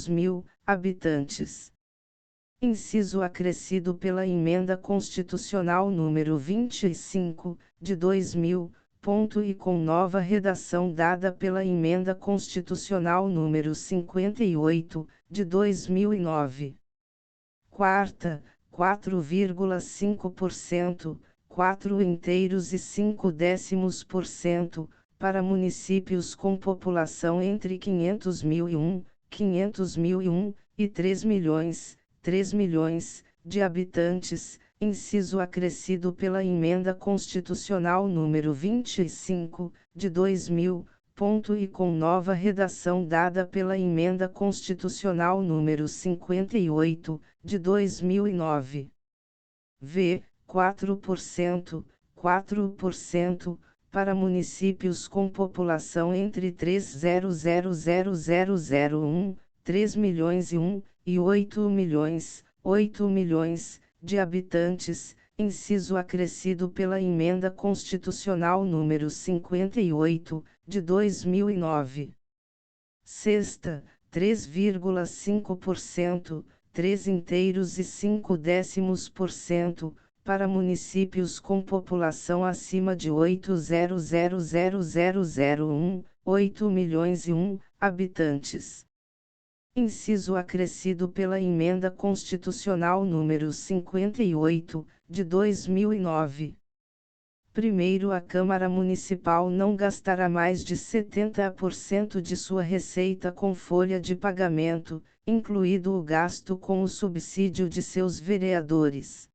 mil habitantes. Inciso acrescido pela Emenda Constitucional número 25, de 2000, e com nova redação dada pela Emenda Constitucional número 58, de 2009. Quarta, 4,5%, 4,5%, para municípios com população entre 500.001 e 3 milhões de habitantes, inciso acrescido pela Emenda Constitucional número 25, de 2000, e com nova redação dada pela Emenda Constitucional número 58, de 2009. V. 4%, para municípios com população entre 3.000.001, 3 milhões e 8 milhões 8 milhões, de habitantes, inciso acrescido pela Emenda Constitucional número 58, de 2009. Sexta, 3,5%, 3,5%, para municípios com população acima de 800.001, 8 milhões e 1, habitantes. Inciso acrescido pela Emenda Constitucional número 58, de 2009. Primeiro, a Câmara Municipal não gastará mais de 70% de sua receita com folha de pagamento, incluído o gasto com o subsídio de seus vereadores.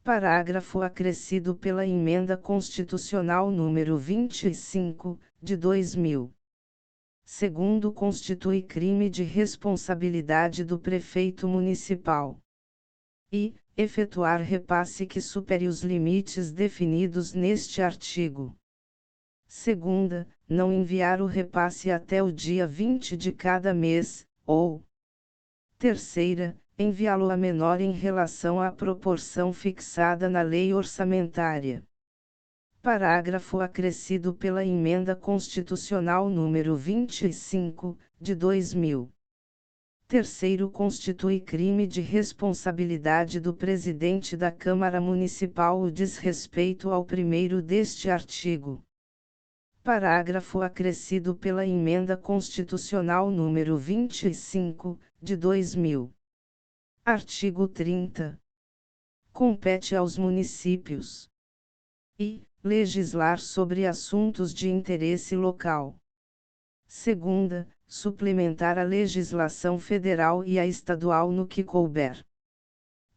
Parágrafo acrescido pela Emenda Constitucional número 25, de 2000. Segundo, constitui crime de responsabilidade do prefeito municipal. E, efetuar repasse que supere os limites definidos neste artigo. Segunda, não enviar o repasse até o dia 20 de cada mês, ou. Terceira, enviá-lo a menor em relação à proporção fixada na lei orçamentária. Parágrafo acrescido pela Emenda Constitucional número 25, de 2000. Terceiro, constitui crime de responsabilidade do presidente da Câmara Municipal o desrespeito ao primeiro deste artigo. Parágrafo acrescido pela Emenda Constitucional número 25, de 2000. Artigo 30. Compete aos municípios e legislar sobre assuntos de interesse local. Segunda, suplementar a legislação federal e a estadual no que couber.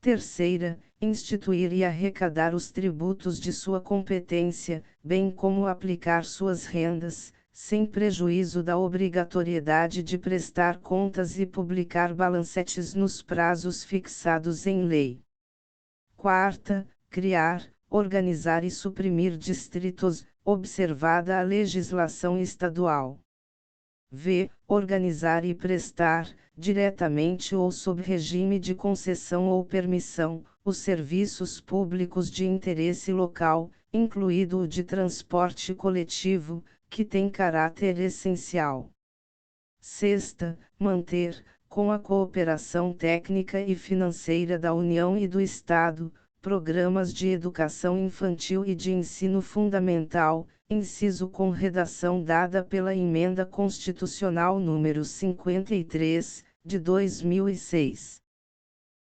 Terceira, instituir e arrecadar os tributos de sua competência, bem como aplicar suas rendas, sem prejuízo da obrigatoriedade de prestar contas e publicar balancetes nos prazos fixados em lei. Quarta, criar, organizar e suprimir distritos, observada a legislação estadual. V. Organizar e prestar, diretamente ou sob regime de concessão ou permissão, os serviços públicos de interesse local, incluído o de transporte coletivo, que tem caráter essencial. Sexta, manter, com a cooperação técnica e financeira da União e do Estado, programas de educação infantil e de ensino fundamental, inciso com redação dada pela Emenda Constitucional número 53, de 2006.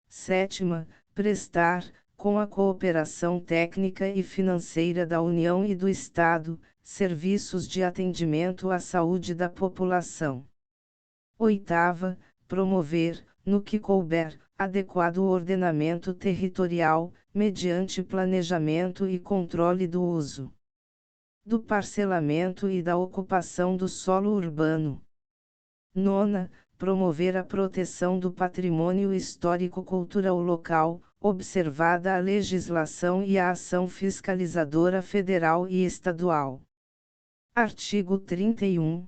Sétima, prestar, com a cooperação técnica e financeira da União e do Estado, serviços de atendimento à saúde da população. Oitava, promover, no que couber, adequado ordenamento territorial, mediante planejamento e controle do uso, do parcelamento e da ocupação do solo urbano. Nona, promover a proteção do patrimônio histórico-cultural local, observada a legislação e a ação fiscalizadora federal e estadual. Artigo 31.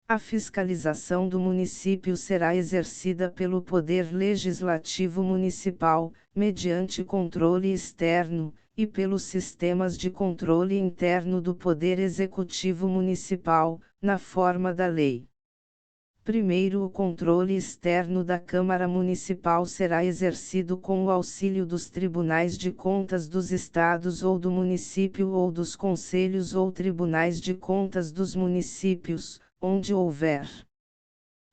A fiscalização do município será exercida pelo Poder Legislativo Municipal, mediante controle externo, e pelos sistemas de controle interno do Poder Executivo Municipal, na forma da lei. Primeiro, o controle externo da Câmara Municipal será exercido com o auxílio dos tribunais de contas dos estados ou do município ou dos conselhos ou tribunais de contas dos municípios, onde houver.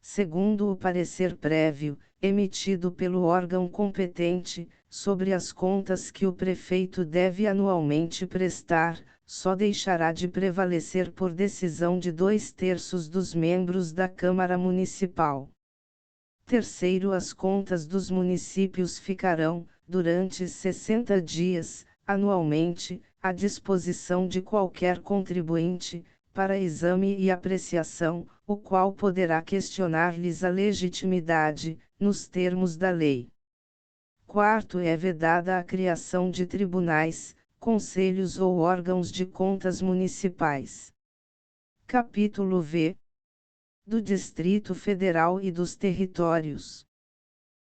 Segundo, o parecer prévio, emitido pelo órgão competente, sobre as contas que o prefeito deve anualmente prestar, só deixará de prevalecer por decisão de 2/3 dos membros da Câmara Municipal. Terceiro, as contas dos municípios ficarão, durante 60 dias, anualmente, à disposição de qualquer contribuinte, para exame e apreciação, o qual poderá questionar-lhes a legitimidade, nos termos da lei. Quarto, é vedada a criação de tribunais, conselhos ou órgãos de contas municipais. Capítulo V. Do Distrito Federal e dos Territórios.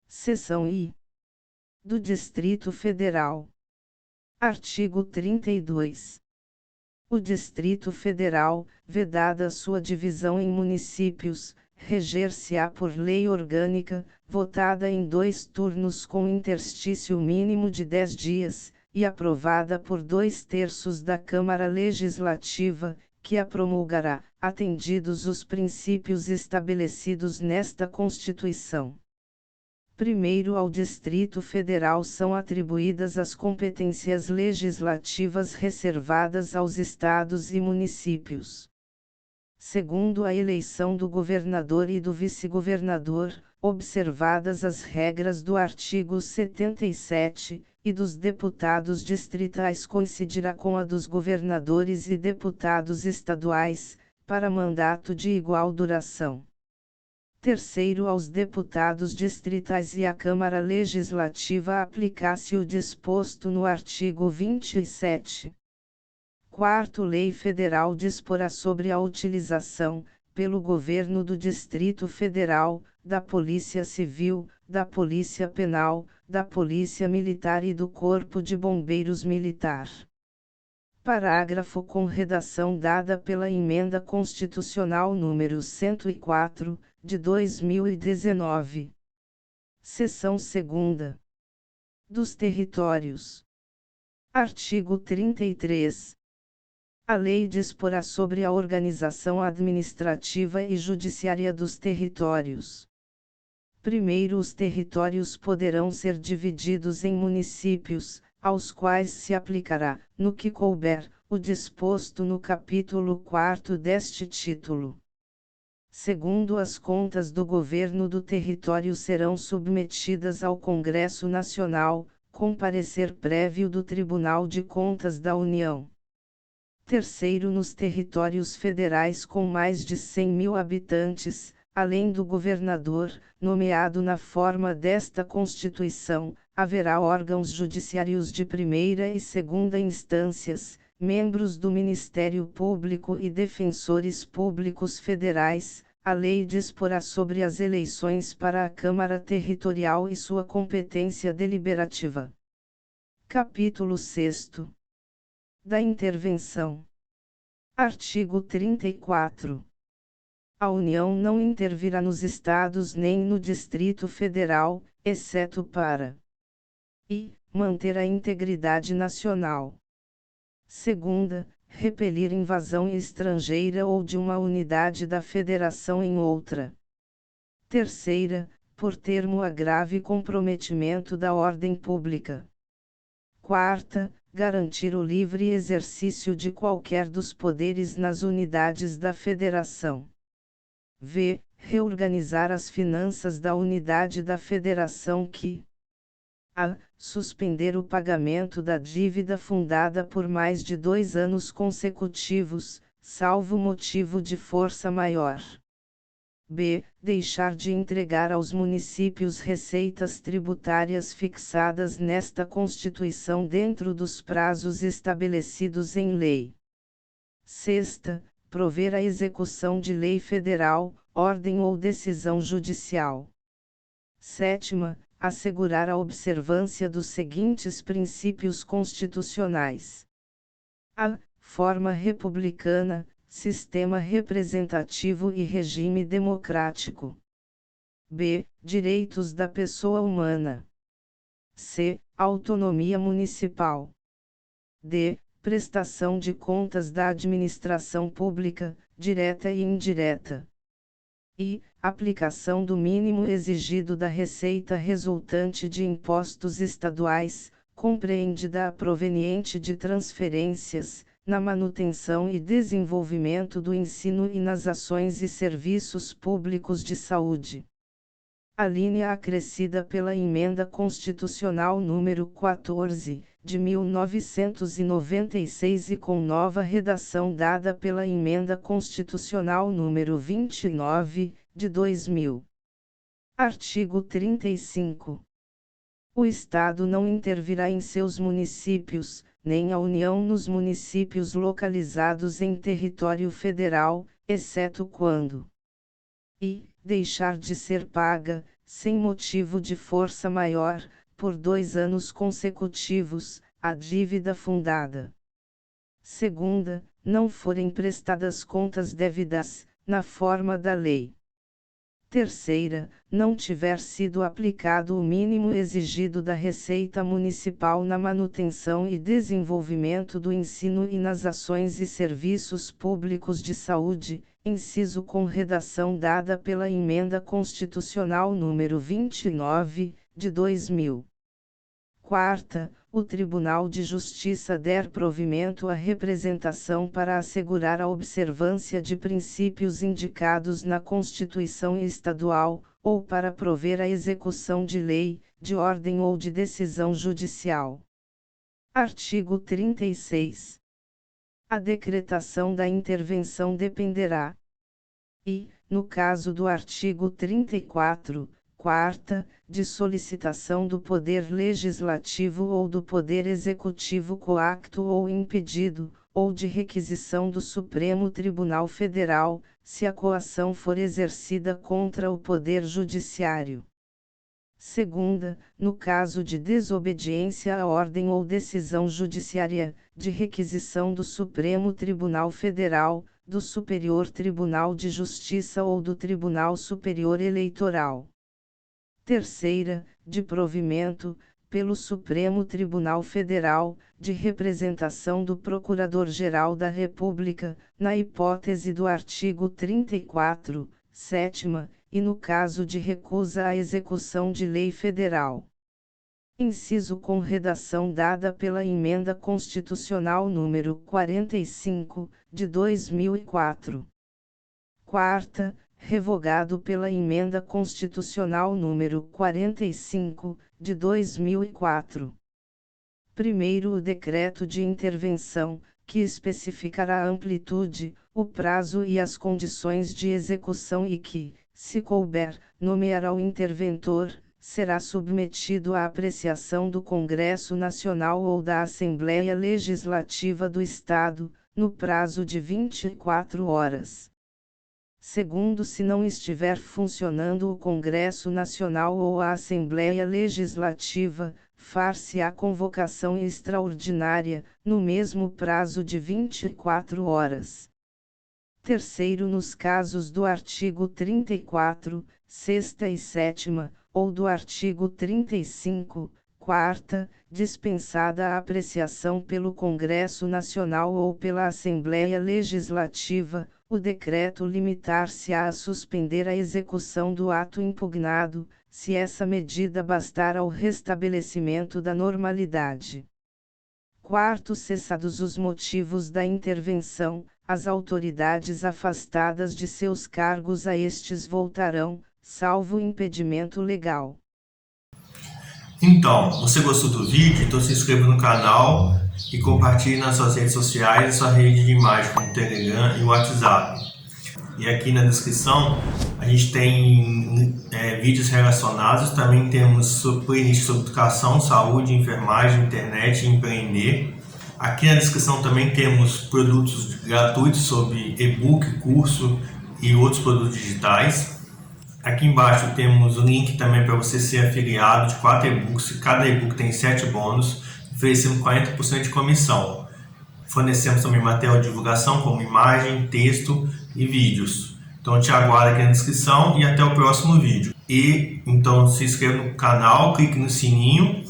Seção I. do Distrito Federal. Artigo 32. O Distrito Federal, vedada sua divisão em municípios, reger-se-á por lei orgânica, votada em 2 turnos com interstício mínimo de 10 dias, e aprovada por 2/3 da Câmara Legislativa, que a promulgará, atendidos os princípios estabelecidos nesta Constituição. Primeiro, ao Distrito Federal são atribuídas as competências legislativas reservadas aos estados e municípios. Segundo, a eleição do governador e do vice-governador, observadas as regras do artigo 77, e dos deputados distritais coincidirá com a dos governadores e deputados estaduais, para mandato de igual duração. Terceiro, aos deputados distritais e à Câmara Legislativa aplicar-se o disposto no artigo 27. Quarto, lei federal disporá sobre a utilização, pelo Governo do Distrito Federal, da Polícia Civil, da Polícia Penal, da Polícia Militar e do Corpo de Bombeiros Militar. Parágrafo com redação dada pela Emenda Constitucional número 104, de 2019. Seção 2ª. Dos Territórios. Artigo 33. A lei disporá sobre a organização administrativa e judiciária dos territórios. Primeiro, os territórios poderão ser divididos em municípios, aos quais se aplicará, no que couber, o disposto no capítulo 4º deste título. Segundo, as contas do governo do território serão submetidas ao Congresso Nacional, com parecer prévio do Tribunal de Contas da União. Terceiro, nos territórios federais com mais de 100.000 habitantes, além do governador, nomeado na forma desta Constituição, haverá órgãos judiciários de primeira e segunda instâncias, membros do Ministério Público e defensores públicos federais. A lei disporá sobre as eleições para a Câmara Territorial e sua competência deliberativa. Capítulo 6º. Da intervenção. Artigo 34. A União não intervirá nos Estados nem no Distrito Federal, exceto para e manter a integridade nacional. Segunda, repelir invasão estrangeira ou de uma unidade da Federação em outra. Terceira, por termo a grave comprometimento da ordem pública. Quarta, garantir o livre exercício de qualquer dos poderes nas unidades da Federação. V. Reorganizar as finanças da unidade da Federação que a. Suspender o pagamento da dívida fundada por mais de 2 anos consecutivos, salvo motivo de força maior. B. Deixar de entregar aos municípios receitas tributárias fixadas nesta Constituição dentro dos prazos estabelecidos em lei. Sexta. Prover a execução de lei federal, ordem ou decisão judicial. Sétima. Assegurar a observância dos seguintes princípios constitucionais: a. Forma republicana, sistema representativo e regime democrático. B. Direitos da pessoa humana. C. Autonomia municipal. D. Prestação de contas da administração pública, direta e indireta. E. Aplicação do mínimo exigido da receita resultante de impostos estaduais, compreendida a proveniente de transferências, na manutenção e desenvolvimento do ensino e nas ações e serviços públicos de saúde. A linha acrescida pela Emenda Constitucional número 14, de 1996 e com nova redação dada pela Emenda Constitucional número 29, de 2000. Artigo 35. O Estado não intervirá em seus municípios, nem a União nos municípios localizados em território federal, exceto quando deixar de ser paga, sem motivo de força maior, por 2 anos consecutivos, a dívida fundada. Segunda, não forem prestadas contas dévidas, na forma da lei. Terceira, não tiver sido aplicado o mínimo exigido da Receita Municipal na manutenção e desenvolvimento do ensino e nas ações e serviços públicos de saúde, inciso com redação dada pela Emenda Constitucional número 29, de 2000. Quarta, o Tribunal de Justiça der provimento à representação para assegurar a observância de princípios indicados na Constituição Estadual, ou para prover a execução de lei, de ordem ou de decisão judicial. Artigo 36. A decretação da intervenção dependerá. E, no caso do artigo 34, quarta, de solicitação do Poder Legislativo ou do Poder Executivo coacto ou impedido, ou de requisição do Supremo Tribunal Federal, se a coação for exercida contra o Poder Judiciário. Segunda, no caso de desobediência à ordem ou decisão judiciária, de requisição do Supremo Tribunal Federal, do Superior Tribunal de Justiça ou do Tribunal Superior Eleitoral. Terceira, de provimento, pelo Supremo Tribunal Federal, de representação do Procurador-Geral da República, na hipótese do artigo 34, sétima, e no caso de recusa à execução de lei federal. Inciso com redação dada pela Emenda Constitucional número 45, de 2004. Quarta, revogado pela Emenda Constitucional número 45, de 2004. Primeiro, o decreto de intervenção, que especificará a amplitude, o prazo e as condições de execução e que, se couber, nomeará o interventor, será submetido à apreciação do Congresso Nacional ou da Assembleia Legislativa do Estado, no prazo de 24 horas. Segundo, se não estiver funcionando o Congresso Nacional ou a Assembleia Legislativa, far-se-á convocação extraordinária, no mesmo prazo de 24 horas. Terceiro, nos casos do artigo 34, sexta e sétima, ou do artigo 35, quarta, dispensada a apreciação pelo Congresso Nacional ou pela Assembleia Legislativa, o decreto limitar-se-á a suspender a execução do ato impugnado, se essa medida bastar ao restabelecimento da normalidade. Quarto, cessados os motivos da intervenção, as autoridades afastadas de seus cargos a estes voltarão, salvo impedimento legal. Então, você gostou do vídeo? Então se inscreva no canal e compartilhe nas suas redes sociais e sua rede de imagem como Telegram e WhatsApp. E aqui na descrição a gente tem vídeos relacionados, também temos playlist sobre educação, saúde, enfermagem, internet e empreender. Aqui na descrição também temos produtos gratuitos sobre e-book, curso e outros produtos digitais. Aqui embaixo temos o link também para você ser afiliado de 4 e-books. Cada e-book tem 7 bônus, oferecendo 40% de comissão. Fornecemos também material de divulgação como imagem, texto e vídeos. Então te aguardo aqui na descrição e até o próximo vídeo. E então se inscreva no canal, clique no sininho